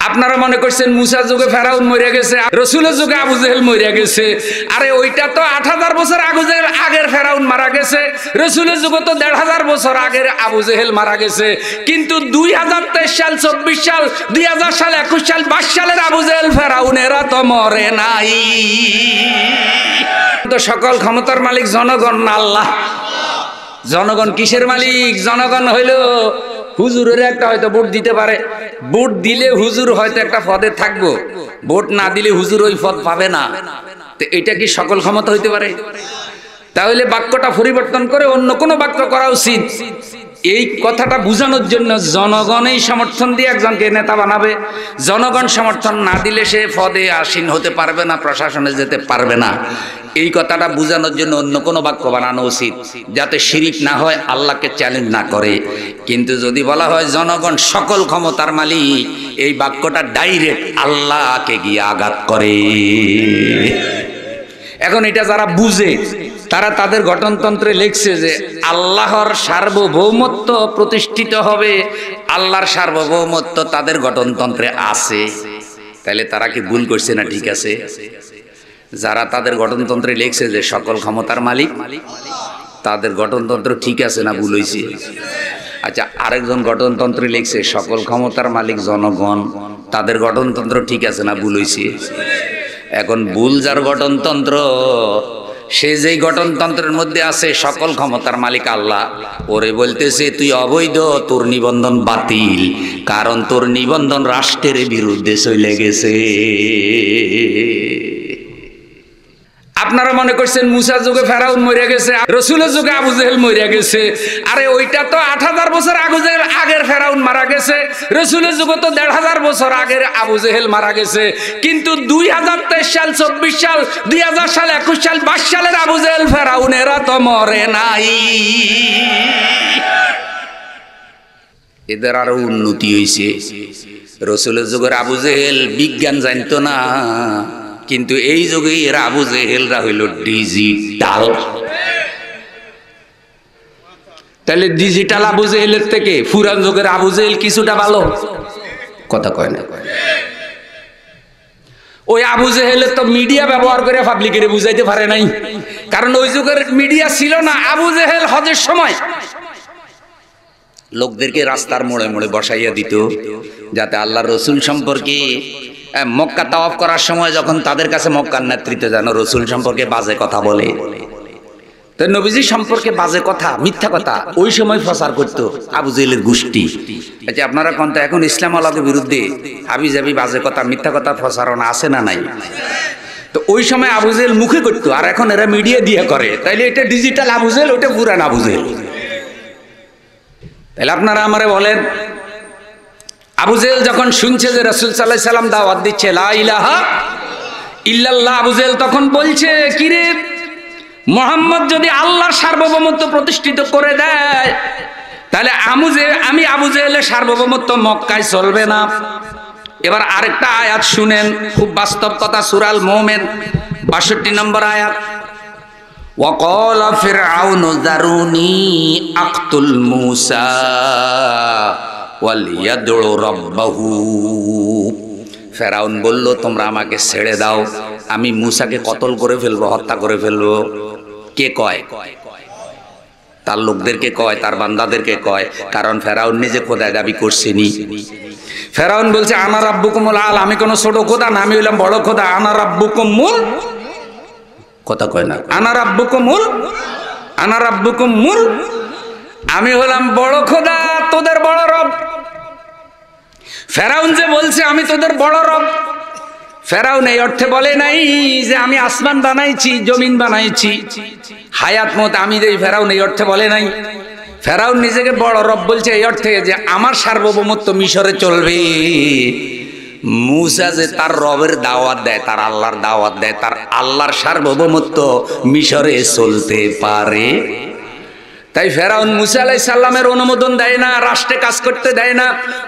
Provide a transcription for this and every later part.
আপনারা মনে করছেন মুসার যুগে ফেরাউন মরে গেছে, রসুলের যুগে আবু জেহেল মরে গেছে। আরে ওইটা তো ৮০০০ বছর আগের ফেরাউন মারা গেছে, রসুলের যুগে তো ১৫০০ বছর আগের আবু জেহেল মারা গেছে। কিন্তু ২০২৩ সাল, ২৪ সাল, ২০০০ সাল, ২১ সাল, ২২ সালের আবু জেহেল ফেরাউন এরা তো মরে নাই। তো সকল ক্ষমতার মালিক জনগণ না আল্লাহ? জনগণ কিসের মালিক? জনগণ হইল হুজুরের একটা হয়তো ভোট দিতে পারে, ভোট দিলে হুজুর হয়তো একটা পদে থাকবো, ভোট না দিলে হুজুর ওই পদ পাবে না। তো এটা কি সকল ক্ষমতা হইতে পারে? তাহলে বাক্যটা পরিবর্তন করে অন্য কোনো বাক্য করা উচিত। এই কথাটা বোঝানোর জন্য জনগণই সমর্থন দিয়ে একজনকে নেতা বানাবে। জনগণ সমর্থন না দিলে সে পদে আসীন হতে পারবে না, প্রশাসনে যেতে পারবে না। এই কথাটা বোঝানোর জন্য অন্য কোনো বাক্য বানানো উচিত, যাতে শিরিক না হয়, আল্লাহকে চ্যালেঞ্জ না করে। কিন্তু যদি বলা হয় জনগণ সকল ক্ষমতার মালিক, এই বাক্যটা ডাইরেক্ট আল্লাহকে গিয়ে আঘাত করে। এখন এটা যারা বুঝে তারা তাদের গঠনতন্ত্রে লিখছে যে আল্লাহর সার্বভৌমত্ব প্রতিষ্ঠিত হবে, আল্লাহর সার্বভৌমত্ব তাদের গঠনতন্ত্রে আছে। তাহলে তারা কি ভুল করছে না ঠিক আছে? যারা তাদের গঠনতন্ত্রে লিখছে যে সকল ক্ষমতার মালিক, তাদের গঠনতন্ত্র ঠিক আছে না ভুল হয়েছে? আচ্ছা, আরেকজন গঠনতন্ত্রে লিখছে সকল ক্ষমতার মালিক জনগণ, তাদের গঠনতন্ত্র ঠিক আছে না ভুল হয়েছে? এখন ভুল যার গঠনতন্ত্র, সে যেই গঠনতন্ত্রের মধ্যে আছে সকল ক্ষমতার মালিক আল্লাহ, ওরে বলতেছে তুই অবৈধ, তোর নিবন্ধন বাতিল, কারণ তোর নিবন্ধন রাষ্ট্রের বিরুদ্ধে চলে গেছে। আপনারা মনে করছেন মুসার যুগে ফেরাউন মরে গেছে, রসুলের যুগে আবু জেহেল মরে গেছে। আরে ওইটা তো ৮০০০ বছর আগের ফেরাউন মারা গেছে, রসুলের যুগে তো ১৫০০ বছর আগের আবু জেহেল মারা গেছে। কিন্তু ২০২৩ সাল, ২৪ সাল, ২০০০ সাল, ২১ সাল, ২২ সালের আবু জেহেল ফেরাউন এরা তো মরে নাই। এদের আরো উন্নতি হয়েছে। রসুলের যুগের আবু জেহেল বিজ্ঞান জানতো না, কিন্তু এই যুগে এরা আবু জেহেলরা হইল ডিজিটাল। তাহলে ডিজিটাল আবু জেহেলের থেকে পুরান যুগের আবু জেহেল কিছুটা ভালো? কথা কয় না? ওই আবু জেহেলের তো মিডিয়া ব্যবহার করে পাবলিকের বুঝাইতে পারে নাই, কারণ ওই যুগের মিডিয়া ছিল না। আবু জেহেল হজের সময় লোকদেরকে রাস্তার মোড়ে মোড়ে বসাইয়া দিত, যাতে আল্লাহ রসুল সম্পর্কে মক্কা তাওয়াফ করার সময় যখন তাদের কাছে মক্কার নেতৃত্ব যেন রসুল সম্পর্কে বাজে কথা বলে, তো নবীজি সম্পর্কে বাজে কথা, মিথ্যা কথা ওই সময় প্রচার করতো আবু জেহেলের গোষ্ঠী। আচ্ছা, আপনারা কোনটা এখন ইসলাম আলাদের বিরুদ্ধে হাবি জাবি বাজে কথা, মিথ্যা কথা প্রচারণা আছে না নাই? তো ওই সময় আবু জেহেল মুখে করতো, আর এখন এরা মিডিয়া দিয়ে করে। তাইলে এটা ডিজিটাল আবু জেহেল, ওটা পুরান আবু জেহেল। তাহলে আপনারা আমারে বলেন, আবু জেহেল যখন শুনছে যে রাসূল সাল্লাল্লাহু আলাইহি সাল্লাম দাওয়াত দিচ্ছে লা ইলাহা ইল্লাল্লাহ, আবু জেহেল তখন বলছে কিরে মুহাম্মদ যদি আল্লাহর সার্বভৌমত্ব প্রতিষ্ঠিত করে দেয়, তাহলে আমি আবু জেহেলের সার্বভৌমত্ব মক্কায় চলবে না। এবার আরেকটা আয়াত শুনেন, খুব বাস্তব কথা, সূরা আল মুমিন ৬২ নম্বর আয়াত। ওয়াকালা ফিরআউনু যারুনি আকতুল মূসা ওয়ালিয়াদউ রাব্বাহু। ফেরাউন বলল তোমরা আমাকে ছেড়ে দাও, আমি মূসাকে কতল করে ফেলবো, হত্যা করে ফেলবো। কে কয়? তার লোকদেরকে কয়, তার বান্দাদেরকে কয়, কারণ ফেরাউন নিজে খোদায় দাবি করছেনি। ফেরাউন বলছে আনা রাব্বুকুমুল আলা, আমি কোন ছোট খোদা না, আমি হইলাম বড় খোদা। আনা রাব্বুকুমুল, কথা কয় না, আনা রাব্বুকুমুল, আমি হলাম বড় খোদা, তোদের বড় রব। ফেরাউন যে বলছে আমি তোদের বড় রব, ফেরাউন এই অর্থে বলে নাই যে আমি আসমান বানাইছি, জমিন বানাইছি, হায়াত মত আমি দেই। ফেরাউন এই অর্থে বলে নাই। ফেরাউন নিজেকে বড় রব বলছে এই অর্থে যে আমার সার্বভৌমত্ব মিশরে চলবে। মূসা যে তার রবের দাওয়াত দেয়, তার আল্লাহর দাওয়াত দেয়, তার আল্লাহর সার্বভৌমত্ব মিশরে চলতে পারে। তাই ফেরাউন মূসা আলাইহিস সালামের অনুমোদন দেয় না, রাষ্ট্রে কাজ করতে দেয় না।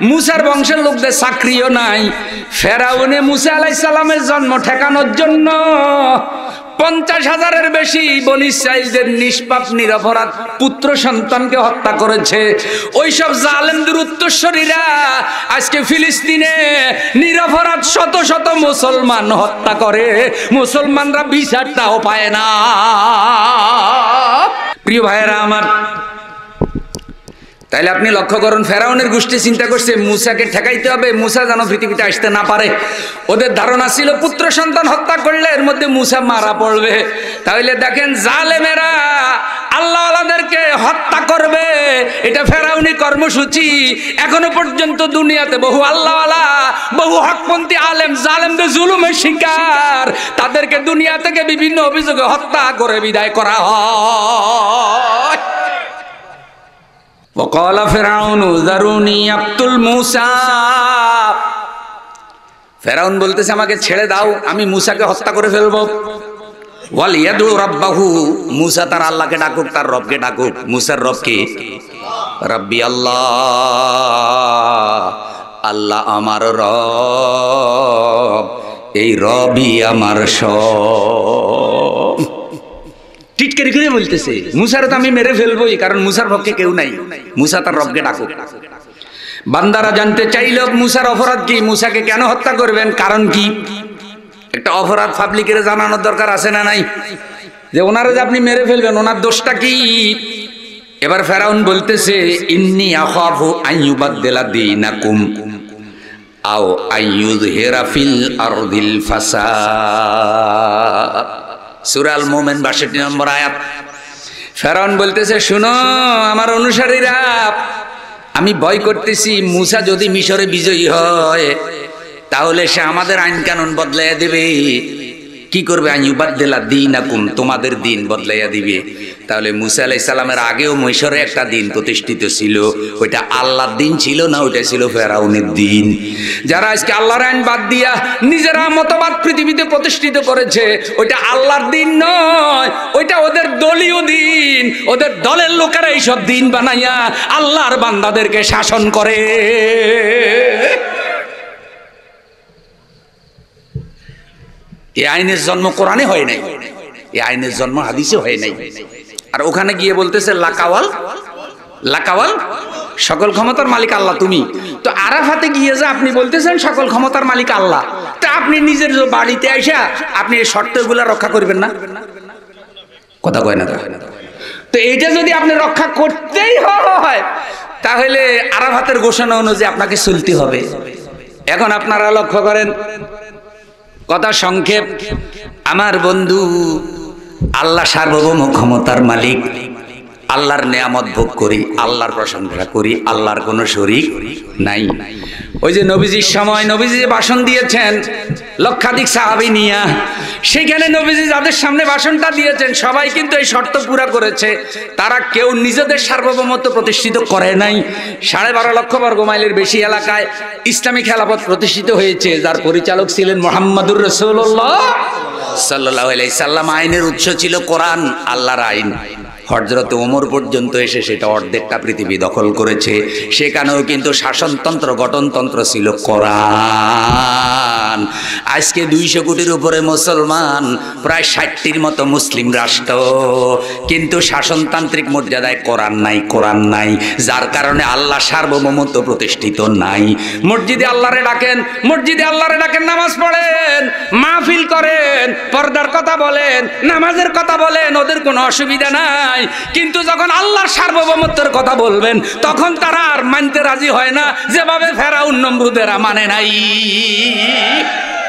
মূসার বংশের লোকদের চাকরিও নাই। ফেরাউনে মূসা আলাইহিস সালামের জন্ম ঠেকানোর জন্য 50,000-এর বেশি বনী ইসরাঈলদের নিষ্পাপ নিরপরাধ পুত্র সন্তানকে হত্যা করেছে। ওইসব জালেমদের উত্তরসূরিরা আজকে ফিলিস্তিনে নিরপরাধ শত শত মুসলমান হত্যা করে, মুসলমানরা বিচারটাও পায় না। প্রিয় ভাইয়েরা আমার, তাইলে আপনি লক্ষ্য করুন, ফেরাউনের গোষ্ঠী চিন্তা করছে মুসাকে ঠেকাইতে হবে, মুসা যেন পৃথিবীতে আসতে না পারে। ওদের ধারণা ছিল পুত্র সন্তান হত্যা করলে এর মধ্যে মুসা মারা পড়বে। তাহলে দেখেন জালেমেরা আল্লাহ আল্লাহদেরকে হত্যা করবে, এটা ফেরাউনি কর্মসূচি। এখনো পর্যন্ত দুনিয়াতে বহু আল্লাহওয়ালা, বহু হকপন্থী আলেম জালেমদের জুলুমের শিকার, তাদেরকে দুনিয়া থেকে বিভিন্ন অভিযোগে হত্যা করে বিদায় করা হয়। وقال فرعون ذروني اقتل موسى, ফেরাউন বলতেছে আমাকে ছেড়ে দাও, আমি মুসাকে হত্যা করে ফেলবো। ওয়ালিয়াদু রাব্বাহু, মুসা তার আল্লাহকে ডাকুক, তার রবকে ডাকুক। মুসার রব কি? রাব্বি আল্লাহ, আল্লাহ আমার রব, এই রবই আমার সব। টিটকারি করে বলতেছে মুসার তো আমি মেরে ফেলবোই, কারণ মুসার পক্ষে কেউ নাই, মুসা তার রবকে ডাকুক। বান্দারা জানতে চাইল মুসার অপরাধ কি, মুসাকে কেন হত্যা করবেন, কারণ কি? একটা অপরাধ পাবলিকের জানানোর দরকার আছে না নাই, যে ওনারা যে আপনি মেরে ফেলবেন ওনার দোষটা কি? এবার ফেরাউন বলতেছে ইন্নী আখাফু আন ইউবাদদিলা দীনাকুম আও আইয়ুযহিরা ফিল আরদিল ফাসাদ। সূরা আল মুমিন 62 নম্বর আয়াত। ফেরাউন বলতেছে শুনো আমার অনুসারীরা, আমি ভয় করতেছি মুসা যদি মিশরে বিজয়ী হয় তাহলে সে আমাদের আইন কানুন বদলাইয়া দেবে। কি করবে? আইয়ুবাদদিলা দীনাকুম, তোমাদের দিন বদলাইয়া দিবে। তাহলে মুসা আলাইহিস সালামের আগেও মিশরে একটা দিন প্রতিষ্ঠিত ছিল, ওইটা আল্লাহর দিন ছিল না, ওইটা ছিল ফেরাউনের দিন। যারা আজকে আল্লাহর আইন বাদ দিয়া নিজেরা মতবাদ পৃথিবীতে প্রতিষ্ঠিত করেছে, ওইটা আল্লাহর দিন নয়, ওইটা ওদের দলীয় দিন। ওদের দলের লোকেরা এইসব দিন বানাইয়া আল্লাহর বান্দাদেরকে শাসন করে। এই আইনের জন্ম কোরআনে হয় নাই, এই আইনের জন্ম হাদিসে হয় নাই। আর ওখানে গিয়ে বলতেছে লাকাওয়াল লাকাওয়াল, সকল ক্ষমতার মালিক আল্লাহ তুমি। তো আরাফাতে গিয়ে যে আপনি বলতেছেন সকল ক্ষমতার মালিক আল্লাহ, তা আপনি নিজের বাড়িতে আইসা আপনি এই শর্তগুলা রক্ষা করবেন না? কথা কয় না? তো এইটা যদি আপনি রক্ষা করতেই হয় তাহলে আরাফাতের ঘোষণা অনুযায়ী আপনাকে চলতে হবে। এখন আপনারা লক্ষ্য করেন, কথা সংক্ষেপ, আমার বন্ধু আল্লাহ সার্বভৌম ক্ষমতার মালিক, আল্লাহর নেয়ামত ভোগ করি, আল্লাহর প্রশংসা করি, আল্লাহর কোনো শরীক নাই। ওই যে নবীজির সময় নবীজি যে ভাষণ দিয়েছেন লক্ষাধিক সাহাবী নিয়া, সেখানে নবীজি যাদের সামনে ভাষণটা দিয়েছেন সবাই কিন্তু এই শর্ত পুরা করেছে। তারা কেউ নিজেদের সার্বভৌমত্ব প্রতিষ্ঠিত করে নাই। 12.5 লক্ষ বর্গ মাইলের বেশি এলাকায় ইসলামী খেলাফত প্রতিষ্ঠিত হয়েছে, যার পরিচালক ছিলেন মুহাম্মদুর রাসূলুল্লাহ সাল্লাল্লাহু আলাইহি সাল্লাম। আইনের উৎস ছিল কোরআন, আল্লাহর আইন। হযরত ওমর পর্যন্ত এসে সেটা অর্ধেকটা পৃথিবী দখল করেছে। সেখানেও কিন্তু শাসনতন্ত্র গঠনতন্ত্র ছিল কোরআন। আজকে 200 কোটির উপরে মুসলমান, প্রায় 60টির মতো মুসলিম রাষ্ট্র, কিন্তু শাসনতান্ত্রিক মর্যাদায় কোরআন নাই, কোরআন নাই, যার কারণে আল্লাহ সার্বভৌমত্ব প্রতিষ্ঠিত নাই। মসজিদে আল্লাহরে ডাকেন, মসজিদে আল্লাহরে ডাকেন, নামাজ পড়েন, মাহফিল করেন, পর্দার কথা বলেন, নামাজের কথা বলেন, ওদের কোনো অসুবিধা নাই। কিন্তু যখন আল্লাহর সার্বভৌমত্বের কথা বলবেন তখন তারা আর মানতে রাজি হয় না, যেভাবে ফেরাউন নমরুদেরা মানে নাই।